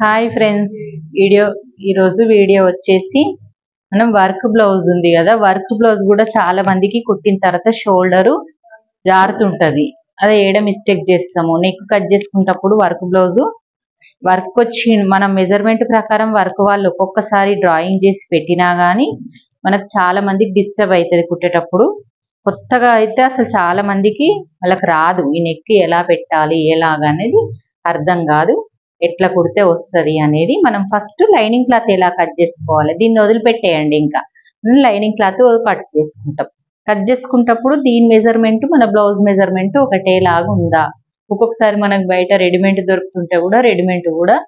Hi friends, ఈరోజు video వచ్చేసి మనం వర్క్ బ్లౌజ్ ఉంది కదా, వర్క్ బ్లౌజ్ కూడా చాలా మందికి కుట్టిన తర్వాత షోల్డరు జారుతుంటది. అదే ఏడ మిస్టేక్ చేస్తాము, నెక్ కట్ చేసుకున్నప్పుడు వర్క్ వచ్చి మనం మెజర్మెంట్ ప్రకారం వర్క్ వాళ్ళు ఒక్కొక్కసారి డ్రాయింగ్ చేసి పెట్టినా కానీ మనకు చాలా మందికి డిస్టర్బ్ అవుతుంది కుట్టేటప్పుడు. కొత్తగా అయితే అసలు చాలా మందికి వాళ్ళకి రాదు, ఈ నెక్ ఎలా పెట్టాలి ఎలాగా అనేది అర్థం కాదు. ఎట్లా కుడితే వస్తుంది అనేది మనం ఫస్ట్ లైనింగ్ క్లాత్ ఎలా కట్ చేసుకోవాలి, దీన్ని వదిలిపెట్టేయండి. ఇంకా లైనింగ్ క్లాత్ కట్ చేసుకుంటప్పుడు దీని మెజర్మెంట్ మన బ్లౌజ్ మెజర్మెంట్ ఒకటేలాగా ఉందా. ఒక్కొక్కసారి మనకు బయట రెడీమేడ్ దొరుకుతుంటే కూడా రెడీమేడ్ కూడా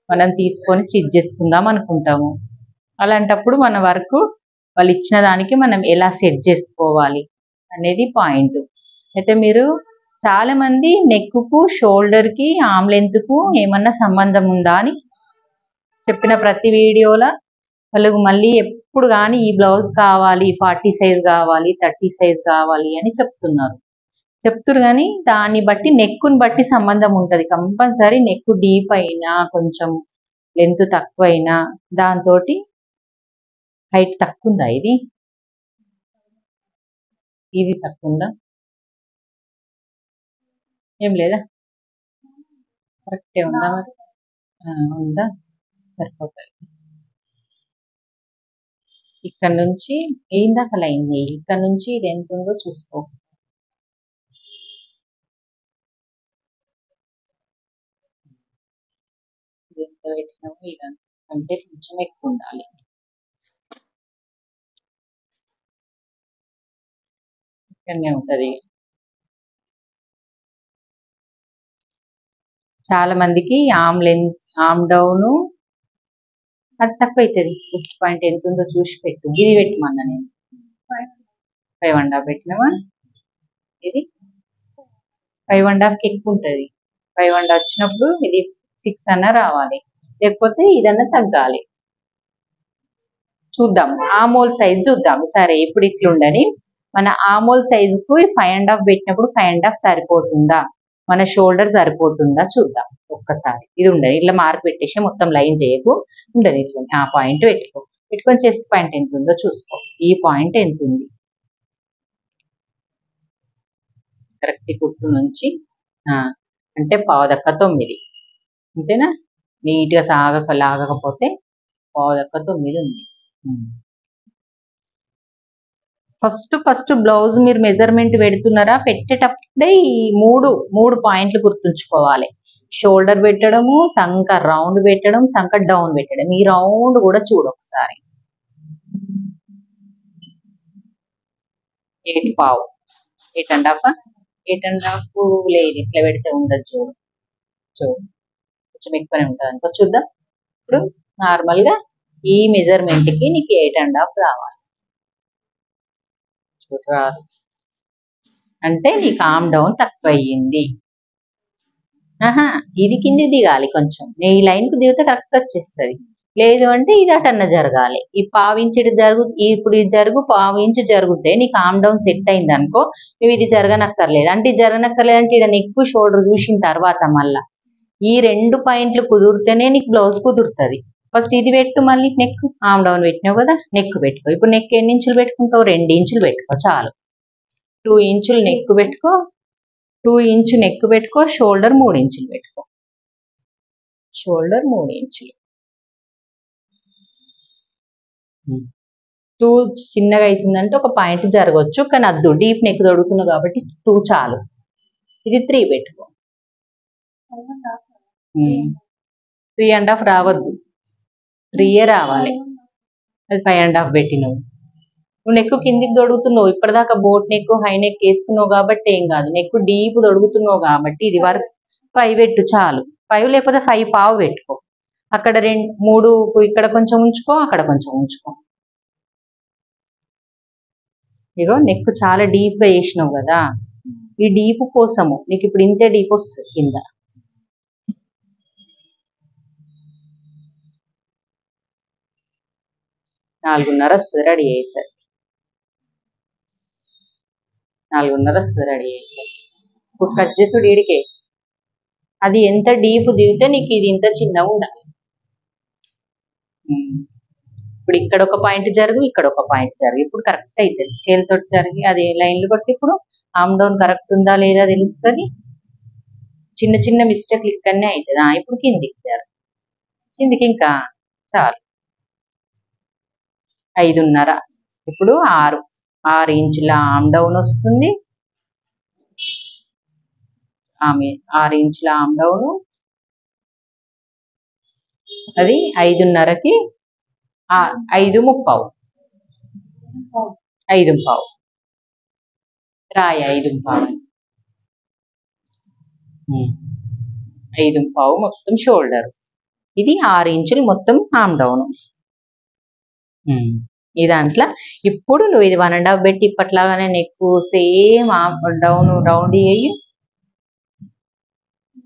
మనం తీసుకొని స్టిచ్ చేసుకుందాం అనుకుంటాము. అలాంటప్పుడు మన వర్క్ వాళ్ళు ఇచ్చిన దానికి మనం ఎలా సెట్ చేసుకోవాలి అనేది పాయింట్. అయితే మీరు చాలా మంది నెక్కు షోల్డర్ కి ఆర్మ్ లెంత్ కు ఏమన్నా సంబంధం ఉందా అని చెప్పిన ప్రతి వీడియోలో వాళ్ళకు మళ్ళీ ఎప్పుడు కానీ ఈ బ్లౌజ్ కావాలి, 40 సైజ్ కావాలి, 30 సైజ్ కావాలి అని చెప్తున్నారు కానీ దాన్ని బట్టి నెక్కుని బట్టి సంబంధం ఉంటుంది. కంపల్సరీ నెక్ డీప్ అయినా కొంచెం లెంత్ తక్కువ అయినా దాంతో హైట్ తక్కువ ఉందా, ఇది తక్కువ ఉందా, ఏం లేదా, కరెక్టే ఉందా, మరి ఉందా, సరిపోతుంది. ఇక్కడ నుంచి ఏందాక లైన్ చేయి, ఇక్కడ నుంచి ఇది ఎంత ఉందో చూసుకో. ఎంత పెట్టినాము ఇదంతా అంటే కొంచెం ఎక్కువ ఉండాలి. ఇక్కడనే ఉంటది. చాలా మందికి ఆమ్ డౌన్ అది తక్కువ అవుతుంది. చెస్ట్ పాయింట్ ఎంత ఉందో చూసి పెట్టు. ఇది పెట్టమన్నా నేను 5.5 పెట్టినావా, ఇది 5.5కి ఎక్కువ ఉంటుంది. 5.5 వచ్చినప్పుడు ఇది 6 అన్నా రావాలి, లేకపోతే ఇదన్నా తగ్గాలి. చూద్దాం ఆమోల్ సైజ్ చూద్దాం. సరే ఇప్పుడు ఇట్లుండని మన ఆమోల్ సైజుకు 5.5 పెట్టినప్పుడు 5.5 సరిపోతుందా, మన షోల్డర్ సరిపోతుందా చూద్దాం ఒక్కసారి. ఇది ఉండదు, ఇట్లా మార్క్ పెట్టేసి మొత్తం లైన్ చేయకు, ఉండదు ఇట్లా ఆ పాయింట్ పెట్టుకొని చెస్ట్ పాయింట్ ఎంత ఉందో చూసుకో. ఈ పాయింట్ ఎంత ఉంది కరెక్ట్ కుట్టు నుంచి అంటే 9.5 అంతేనా. నీట్గా లాగకపోతే 9.5 ఉంది. ఫస్ట్ బ్లౌజ్ మీరు మెజర్మెంట్ పెడుతున్నారా, పెట్టేటప్పుడే ఈ మూడు పాయింట్లు గుర్తుంచుకోవాలి. షోల్డర్ పెట్టడము, సంక రౌండ్ పెట్టడం, సంక డౌన్ పెట్టడం. ఈ రౌండ్ కూడా చూడు ఒకసారి. 8.5 లేదు, ఇట్లా పెడితే ఉండదు. చూడు కొంచెం ఎక్కువనే ఉంటుంది అనుకో. చూద్దాం ఇప్పుడు నార్మల్ గా ఈ మెజర్మెంట్ కి నీకు 8.5 రావాలి. చూడరాదు అంటే నీకు ఆమ్ డౌన్ తక్కువ అయ్యింది. ఇది కింది దిగాలి కొంచెం, నీ లైన్ కు దిగితే కరెక్ట్ వచ్చేస్తుంది. లేదు అంటే ఇది అటన్న జరగాలి. ఈ పావించుడు ఇప్పుడు ఇది పావించు జరుగుతే నీకు ఆమ్ డౌన్ సెట్ అయింది అనుకో, నువ్వు ఇది జరగనక్కర్లేదు. అంటే ఇది జరగనక్కర్లేదు అంటే ఇక్కడ నెక్ షోల్డర్ చూసిన తర్వాత మళ్ళా ఈ 2 పాయింట్లు కుదిరితేనే నీకు బ్లౌజ్ కుదురుతుంది. ఫస్ట్ ఇది పెట్టు, మళ్ళీ నెక్ ఆమ్ డౌన్ పెట్టినావు కదా, నెక్ పెట్టుకో. ఇప్పుడు నెక్ ఎన్ని ఇంచులు పెట్టుకుంటావు, 2 ఇంచులు పెట్టుకో చాలు. 2 ఇంచులు నెక్ పెట్టుకో, 2 ఇంచు నెక్ పెట్టుకో, షోల్డర్ 3 ఇంచులు పెట్టుకో. షోల్డర్ 3 ఇంచులు. 2 చిన్నగా అవుతుందంటే ఒక పాయింట్ జరగవచ్చు, కానీ అద్దు డీప్ నెక్ దొడుకుతున్నావు కాబట్టి 2 చాలు. ఇది 3 పెట్టుకో. 3.5 రావద్దు, 3 రావాలి. అది 5.5 పెట్టినావు. నువ్వు నెక్ కిందికి దొడుగుతున్నావు, ఇప్పటిదాకా బోట్ నెక్ హై నెక్ వేసుకున్నావు కాబట్టి ఏం కాదు. నెక్ డీప్ దొడుగుతున్నావు కాబట్టి ఇది వరకు 5 పెట్టు చాలు. 5 లేకపోతే 5.5 పెట్టుకో. అక్కడ 3 ఇక్కడ కొంచెం ఉంచుకో, అక్కడ కొంచెం ఉంచుకో. ఇగో నెక్ చాలా డీప్ గా వేసినావు కదా, ఈ డీప్ కోసము నీకు ఇప్పుడు ఇంతే డీప్ వస్తుంది. కింద 4.5 వస్తుంది రెడీ అయ్యేసరి. 4.5 వస్తుంది రెడీ అయ్యేసరి. ఇప్పుడు కట్ చేసుడు ఈడికే అది ఎంత డీప్ దిగితే నీకు ఇది ఇంత చిన్నగా ఉండాలి. ఇప్పుడు ఇక్కడ ఒక పాయింట్ జరుగు, ఇక్కడ ఒక పాయింట్ జరుగు. ఇప్పుడు కరెక్ట్ అవుతుంది. స్కేల్ తోటి జరిగి అది లైన్లు కొట్టి ఇప్పుడు ఆమ్ డౌన్ కరెక్ట్ ఉందా లేదా తెలుస్తుంది. చిన్న చిన్న మిస్టేక్లు ఇక్కడనే అవుతుంది. ఇప్పుడు కిందికి జరుగు, కిందికి ఇంకా చాలు 5.5. ఇప్పుడు 6 ఇంచుల ఆమ్ డౌన్ వస్తుంది. 6 ఇంచుల ఆమ్ డౌన్, అది 5.5కి 5.15 రాయి 5.15 5.15 మొత్తం షోల్డర్. ఇది 6 ఇంచులు మొత్తం ఆమ్ డౌన్. ఈ దాంట్లో ఇప్పుడు నువ్వు ఇది 1.5 పెట్టి ఇప్పట్లాగానే నెక్ సేమ్ డౌన్ రౌండ్ చేయి.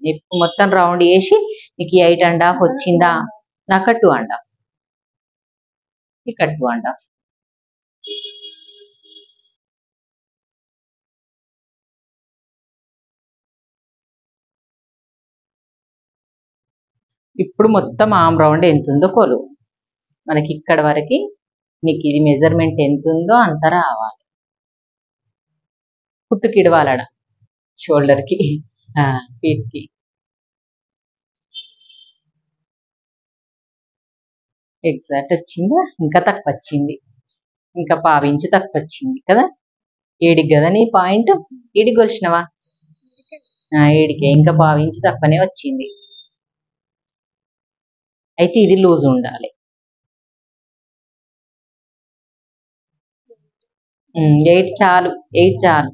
నెక్ మొత్తం రౌండ్ చేసి నీకు 8.5 వచ్చిందా, నాకు 2.5, ఇక్కడ 2.5. ఇప్పుడు మొత్తం ఆమ్ రౌండ్ ఎంత ఉందో కొలువు. మనకి ఇక్కడ వరకు నీకు ఇది మెజర్మెంట్ ఎంత ఉందో అంత రావాలి. పుట్టుకి ఇడవాలడ షోల్డర్కి ఫీట్కి. ఎగ్జాక్ట్ వచ్చిందా, ఇంకా తక్కువ వచ్చింది, ఇంకా 1/2 ఇంచు తక్కువ వచ్చింది కదా. 7కి కదా నీ పాయింట్, 7కి కొలిచినవా? 7కే, ఇంకా 1/2 ఇంచు తక్కువనే వచ్చింది. అయితే ఇది లూజ్ ఉండాలి. 8 చాలు, 8 చాలు,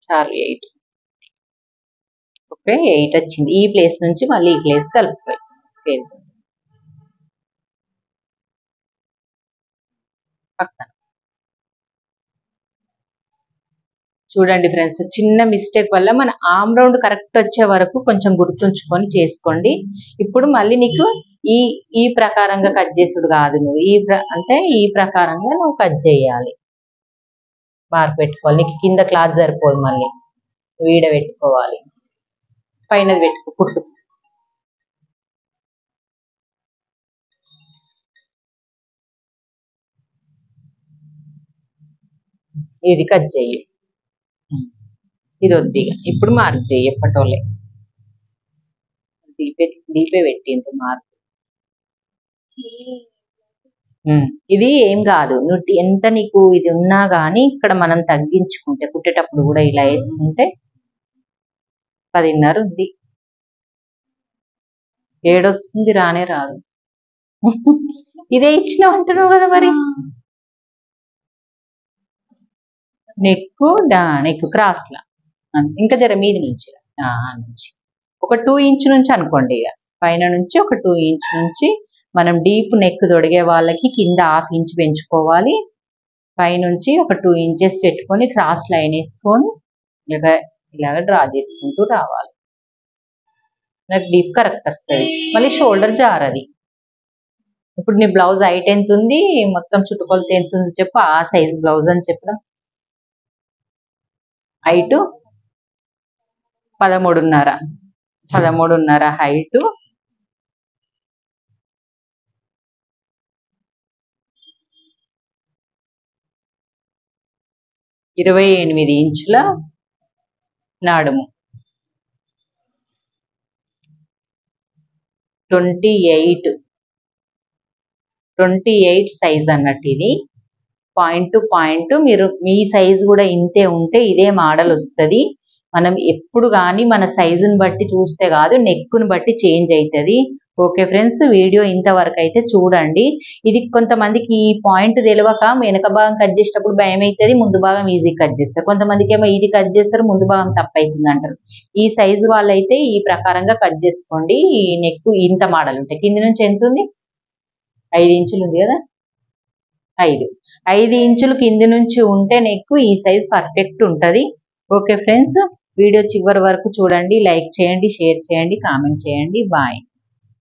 చాలు 8. ఓకే, 8 వచ్చింది. ఈ ప్లేస్ నుంచి మళ్ళీ ఈ ప్లేస్ కలుపుతాయి స్కేల్ పక్కన. చూడండి ఫ్రెండ్స్, చిన్న మిస్టేక్ వల్ల మన ఆమ్ రౌండ్ కరెక్ట్ వచ్చే వరకు కొంచెం గుర్తుంచుకొని చేసుకోండి. ఇప్పుడు మళ్ళీ నీకు ఈ ప్రకారంగా కట్ చేసుడు కాదు, నువ్వు అంటే ఈ ప్రకారంగా నువ్వు కట్ చేయాలి. మార్క్ పెట్టుకోవాలి. నీకు కింద క్లాత్ సరిపోదు, మళ్ళీ వీడ పెట్టుకోవాలి, పైనది పెట్టుకో కుట్టు. ఇది కట్ చెయ్యి, ఇది వద్దిగా. ఇప్పుడు మార్క్ చెయ్యి, ఎప్పటోళ్ళే దీపే పెట్టింది మార్క్. ఇది ఏం కాదు, నువ్వు ఎంత నీకు ఇది ఉన్నా కానీ ఇక్కడ మనం తగ్గించుకుంటే కుట్టేటప్పుడు కూడా ఇలా వేసుకుంటే 10.5 ఉంది. 7 వస్తుంది, రానే రాదు. ఇదే ఇచ్చినావు అంటున్నావు కదా మరి. నెక్ క్రాస్ లా ఇంకా జర మీది నుంచి ఒక 2 ఇంచు నుంచి అనుకోండి. ఇక పైన నుంచి ఒక 2 ఇంచు నుంచి మనం డీప్ నెక్ తొడిగే వాళ్ళకి కింద 1/2 ఇంచు పెంచుకోవాలి. పైనుంచి ఒక 2 ఇంచెస్ పెట్టుకొని క్రాస్ లైన్ వేసుకొని ఇలాగ డ్రా చేసుకుంటూ రావాలి. నాకు డీప్ కరెక్ట్ వస్తుంది. మళ్ళీ షోల్డర్ జారది. ఇప్పుడు నీ బ్లౌజ్ హైట్ ఎంత ఉంది, మొత్తం చుట్టుకొలత ఎంత ఉంది చెప్పు. ఆ సైజ్ బ్లౌజ్ అని చెప్పడం. హైట్ 13.5 హైట్, 28 ఇంచుల నడుము, 28 సైజ్ అన్నట్టు. ఇది పాయింట్ టు పాయింట్ మీరు మీ సైజు కూడా ఇంతే ఉంటే ఇదే మోడల్ వస్తుంది. మనం ఎప్పుడు కానీ మన సైజుని బట్టి చూస్తే కాదు, నెక్కుని బట్టి చేంజ్ అవుతుంది. ఓకే ఫ్రెండ్స్, వీడియో ఇంతవరకు అయితే చూడండి. ఇది కొంతమందికి ఈ పాయింట్ తెలియక వెనక భాగం కట్ చేసేటప్పుడు భయం అవుతుంది, ముందు భాగం ఈజీ కట్ చేస్తారు. కొంతమందికి ఏమో ఇది కట్ చేస్తారు, ముందు భాగం తప్పవుతుంది అంటారు. ఈ సైజు వాళ్ళైతే ఈ ప్రకారంగా కట్ చేసుకోండి. ఈ నెక్ ఇంత మోడల్ ఉంటాయి. కింది నుంచి ఎంత ఉంది, 5 ఇంచులు ఉంది కదా. 5 ఇంచులు కింది నుంచి ఉంటే నెక్ ఈ సైజ్ పర్ఫెక్ట్ ఉంటుంది. ఓకే ఫ్రెండ్స్, వీడియో చివరి వరకు చూడండి. లైక్ చేయండి, షేర్ చేయండి, కామెంట్ చేయండి. బాయ్.